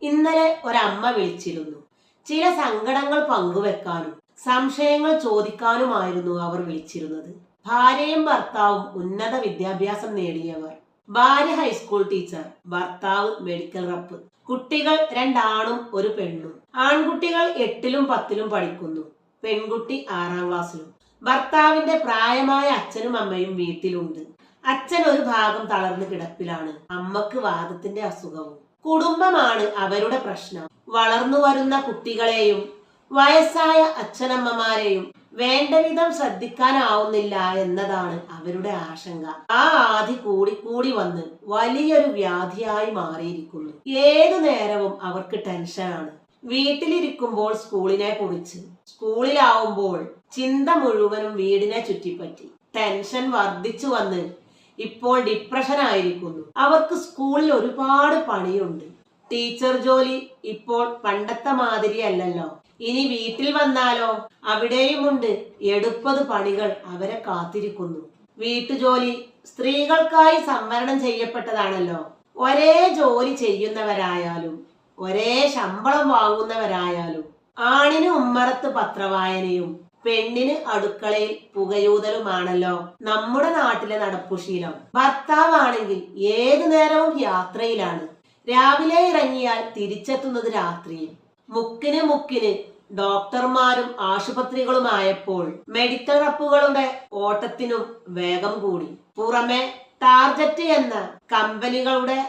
ഇന്നലെ ഒരമ്മ വിളിച്ചിരുന്നു. ചില സങ്കടങ്ങൾ പങ്കുവെക്കാനും സംശയങ്ങൾ ചോദിക്കാനുമായിരുന്നു അവർ വിളിച്ചിരുന്നത്. ഭാര്യയും ഭർത്താവും ഉന്നത വിദ്യാഭ്യാസം നേടിയവർ. ഭാര്യ ഹൈസ്കൂൾ ടീച്ചർ, ഭർത്താവ് മെഡിക്കൽ റപ്പ്. കുട്ടികൾ രണ്ടാണും ഒരു പെണ്ണും. ആൺകുട്ടികൾ 8ലും 10ലും പഠിക്കുന്നു, പെൺകുട്ടി 6ാം ക്ലാസ്സിലും. ഭർത്താവിന്റെ പ്രായമായ അച്ഛനും അമ്മയും വീട്ടിലുണ്ട്. അച്ഛൻ ഒരു ഭാഗം തളർന്ന് കിടപ്പിലാണ്. അമ്മക്ക് വാദത്തിന്റെ അസുഖവും. കുടുംബമാണ് അവരുടെ പ്രശ്നം. വളർന്നു വരുന്ന കുട്ടികളെയും വയസ്സായ അച്ഛനമ്മമാരെയും വേണ്ട വിധം ശ്രദ്ധിക്കാനാവുന്നില്ല എന്നതാണ് അവരുടെ ആശങ്ക. ആ ആധി കൂടി വന്ന് വലിയൊരു വ്യാധിയായി മാറിയിരിക്കുന്നു. ഏതു നേരവും അവർക്ക് ടെൻഷനാണ്. വീട്ടിലിരിക്കുമ്പോൾ സ്കൂളിനെ കുറിച്ച്, സ്കൂളിലാവുമ്പോൾ ചിന്ത മുഴുവനും വീടിനെ ചുറ്റിപ്പറ്റി. ടെൻഷൻ വർദ്ധിച്ചു വന്ന് ഇപ്പോൾ ഡിപ്രഷൻ ആയിരിക്കുന്നു. അവർക്ക് സ്കൂളിൽ ഒരുപാട് പണിയുണ്ട്. ടീച്ചർ ജോലി ഇപ്പോൾ പണ്ടത്തെ മാതിരിയല്ലല്ലോ. ഇനി വീട്ടിൽ വന്നാലോ, അവിടെയുമുണ്ട് 70 പണികൾ അവരെ കാത്തിരിക്കുന്നു. വീട്ടുജോലി സ്ത്രീകൾക്കായി സംവരണം ചെയ്യപ്പെട്ടതാണല്ലോ. ഒരേ ജോലി ചെയ്യുന്നവരായാലും ഒരേ ശമ്പളം വാങ്ങുന്നവരായാലും ആണിന് ഉമ്മറത്ത് പത്രവായനയും പെണ്ണിന് അടുക്കളയിൽ പുകയൂതലുമാണല്ലോ നമ്മുടെ നാട്ടിലെ നടപ്പുശീലം. ഭർത്താവാണെങ്കിൽ ഏതു നേരവും യാത്രയിലാണ്. രാവിലെ ഇറങ്ങിയാൽ തിരിച്ചെത്തുന്നത് രാത്രിയിൽ. മുക്കിന് ഡോക്ടർമാരും ആശുപത്രികളുമായപ്പോൾ മെഡിക്കൽ റപ്പുകളുടെ ഓട്ടത്തിനും വേഗം കൂടി. പുറമെ ടാർജറ്റ് എന്ന കമ്പനികളുടെ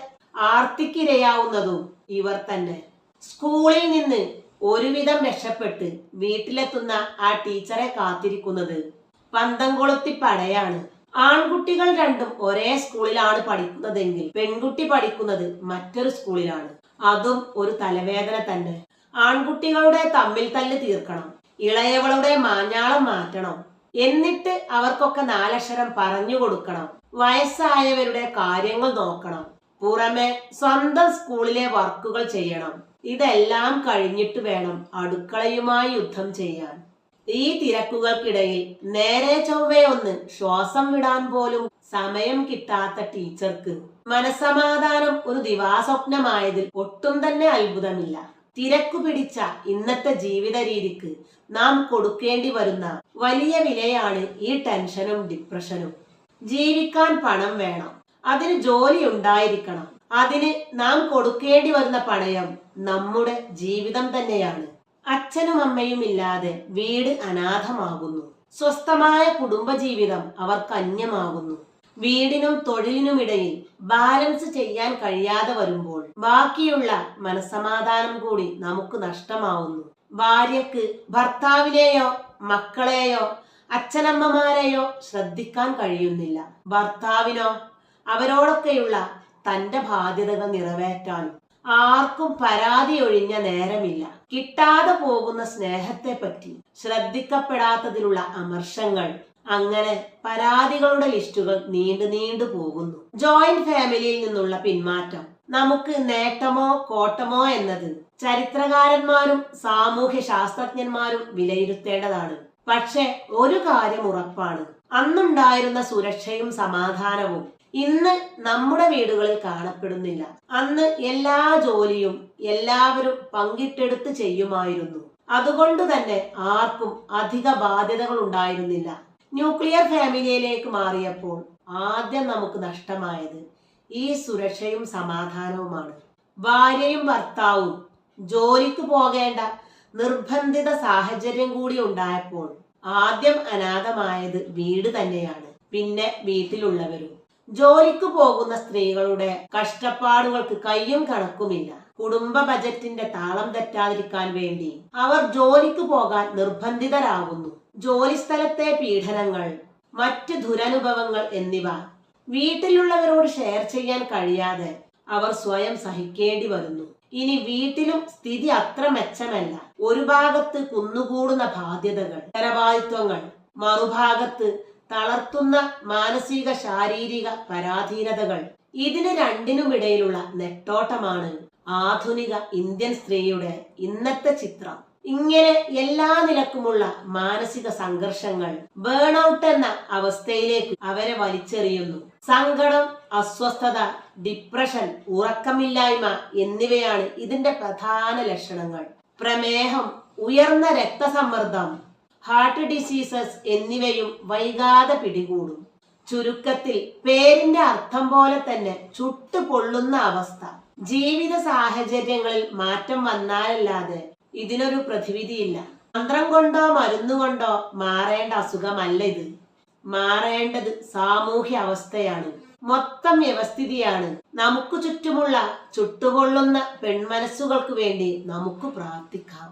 ആർത്തിക്കിരയാവുന്നതും ഇവർ തന്നെ. സ്കൂളിൽ നിന്ന് ഒരുവിധം രക്ഷപ്പെട്ട് വീട്ടിലെത്തുന്ന ആ ടീച്ചറെ കാത്തിരിക്കുന്നത് പന്തം കൊളുത്തി പടയാണ്. ആൺകുട്ടികൾ രണ്ടും ഒരേ സ്കൂളിലാണ് പഠിക്കുന്നതെങ്കിൽ പെൺകുട്ടി പഠിക്കുന്നത് മറ്റൊരു സ്കൂളിലാണ്. അതും ഒരു തലവേദന തന്നെ. ആൺകുട്ടികളുടെ തമ്മിൽ തല്ല് തീർക്കണം, ഇളയവളുടെ മാഞ്ഞാളം മാറ്റണം, എന്നിട്ട് അവർക്കൊക്കെ 4 അക്ഷരം പറഞ്ഞു കൊടുക്കണം, വയസ്സായവരുടെ കാര്യങ്ങൾ നോക്കണം, പുറമെ സ്വന്തം സ്കൂളിലെ വർക്കുകൾ ചെയ്യണം. ഇതെല്ലാം കഴിഞ്ഞിട്ട് വേണം അടുക്കളയുമായി യുദ്ധം ചെയ്യാൻ. ഈ തിരക്കുകൾക്കിടയിൽ നേരെ ചൊവ്വേ ഒന്ന് ശ്വാസം വിടാൻ പോലും സമയം കിട്ടാത്ത ടീച്ചർക്ക് മനസ്സമാധാനം ഒരു ദിവാസ്വപ്നമായതിൽ ഒട്ടും തന്നെ അത്ഭുതമില്ല. തിരക്കു പിടിച്ച ഇന്നത്തെ ജീവിത രീതിക്ക് നാം കൊടുക്കേണ്ടി വരുന്ന വലിയ വിലയാണ് ഈ ടെൻഷനും ഡിപ്രഷനും. ജീവിക്കാൻ പണം വേണം, അതിന് ജോലി ഉണ്ടായിരിക്കണം. അതിന് നാം കൊടുക്കേണ്ടി വരുന്ന പണയം നമ്മുടെ ജീവിതം തന്നെയാണ്. അച്ഛനും അമ്മയും ഇല്ലാതെ വീട് അനാഥമാകുന്നു. സ്വസ്ഥമായ കുടുംബജീവിതം അവർക്ക് അന്യമാകുന്നു. വീടിനും തൊഴിലിനുമിടയിൽ ബാലൻസ് ചെയ്യാൻ കഴിയാതെ വരുമ്പോൾ ബാക്കിയുള്ള മനസ്സമാധാനം കൂടി നമുക്ക് നഷ്ടമാവുന്നു. ഭാര്യക്ക് ഭർത്താവിനെയോ മക്കളെയോ അച്ഛനമ്മമാരെയോ ശ്രദ്ധിക്കാൻ കഴിയുന്നില്ല. ഭർത്താവിനോ അവരോടൊക്കെയുള്ള തന്റെ ബാധ്യതകൾ നിറവേറ്റാനും ആർക്കും പരാതി ഒഴിഞ്ഞ നേരമില്ല. കിട്ടാതെ പോകുന്ന സ്നേഹത്തെ പറ്റി, ശ്രദ്ധിക്കപ്പെടാത്തതിലുള്ള അമർഷങ്ങൾ, അങ്ങനെ പരാതികളുടെ ലിസ്റ്റുകൾ നീണ്ടു പോകുന്നു. ജോയിന്റ് ഫാമിലിയിൽ നിന്നുള്ള പിന്മാറ്റം നമുക്ക് നേട്ടമോ കോട്ടമോ എന്നത് ചരിത്രകാരന്മാരും സാമൂഹ്യ ശാസ്ത്രജ്ഞന്മാരും വിലയിരുത്തേണ്ടതാണ്. പക്ഷെ ഒരു കാര്യം ഉറപ്പാണ്, അന്നുണ്ടായിരുന്ന സുരക്ഷയും സമാധാനവും ഇന്ന് നമ്മുടെ വീടുകളിൽ കാണപ്പെടുന്നില്ല. അന്ന് എല്ലാ ജോലിയും എല്ലാവരും പങ്കിട്ടെടുത്ത് ചെയ്യുമായിരുന്നു. അതുകൊണ്ട് തന്നെ ആർക്കും അധിക ബാധ്യതകൾ ഉണ്ടായിരുന്നില്ല. ന്യൂക്ലിയർ ഫാമിലിയിലേക്ക് മാറിയപ്പോൾ ആദ്യം നമുക്ക് നഷ്ടമായത് ഈ സുരക്ഷയും സമാധാനവുമാണ്. ഭാര്യയും ഭർത്താവും ജോലിക്ക് പോകേണ്ട നിർബന്ധിത സാഹചര്യം കൂടി ഉണ്ടായപ്പോൾ ആദ്യം അനാഥമായത് വീട് തന്നെയാണ്, പിന്നെ വീട്ടിലുള്ളവരും. ജോലിക്ക് പോകുന്ന സ്ത്രീകളുടെ കഷ്ടപ്പാടുകൾക്ക് കയ്യും കണക്കുമില്ല. കുടുംബ ബജറ്റിന്റെ താളം തെറ്റാതിരിക്കാൻ വേണ്ടി അവർ ജോലിക്ക് പോകാൻ നിർബന്ധിതരാകുന്നു. ജോലിസ്ഥലത്തെ പീഡനങ്ങൾ, മറ്റ് ദുരനുഭവങ്ങൾ എന്നിവ വീട്ടിലുള്ളവരോട് ഷെയർ ചെയ്യാൻ കഴിയാതെ അവർ സ്വയം സഹിക്കേണ്ടി വരുന്നു. ഇനി വീട്ടിലും സ്ഥിതി അത്ര മെച്ചമല്ല. ഒരു ഭാഗത്ത് കുന്നുകൂടുന്ന ബാധ്യതകൾ, ഉത്തരവാദിത്വങ്ങൾ, മറുഭാഗത്ത് തളർത്തുന്ന മാനസിക ശാരീരിക പരാധീനതകൾ. ഇതിന് രണ്ടിനുമിടയിലുള്ള നെട്ടോട്ടമാണ് ആധുനിക ഇന്ത്യൻ സ്ത്രീയുടെ ഇന്നത്തെ ചിത്രം. ഇങ്ങനെ എല്ലാ നിലക്കുമുള്ള മാനസിക സംഘർഷങ്ങൾ ബേൺഔട്ട് എന്ന അവസ്ഥയിലേക്ക് അവരെ വലിച്ചെറിയുന്നു. സങ്കടം, അസ്വസ്ഥത, ഡിപ്രഷൻ, ഉറക്കമില്ലായ്മ എന്നിവയാണ് ഇതിന്റെ പ്രധാന ലക്ഷണങ്ങൾ. പ്രമേഹം, ഉയർന്ന രക്തസമ്മർദ്ദം, ഹാർട്ട് ഡിസീസസ് എന്നിവയും വൈകാതെ പിടികൂടും. ചുരുക്കത്തിൽ പേരിന്റെ അർത്ഥം പോലെ തന്നെ ചുട്ടുപൊള്ളുന്ന അവസ്ഥ. ജീവിത സാഹചര്യങ്ങളിൽ മാറ്റം വന്നാലല്ലാതെ ഇതിനൊരു പ്രതിവിധിയില്ല. മന്ത്രം കൊണ്ടോ മരുന്നുകൊണ്ടോ മാറേണ്ട അസുഖമല്ല ഇത്. മാറേണ്ടത് സാമൂഹ്യ അവസ്ഥയാണ്, മൊത്തം വ്യവസ്ഥിതിയാണ്. നമുക്ക് ചുറ്റുമുള്ള ചുട്ടുപൊള്ളുന്ന പെൺമനസ്സുകൾക്ക് വേണ്ടി നമുക്ക് പ്രാർത്ഥിക്കാം.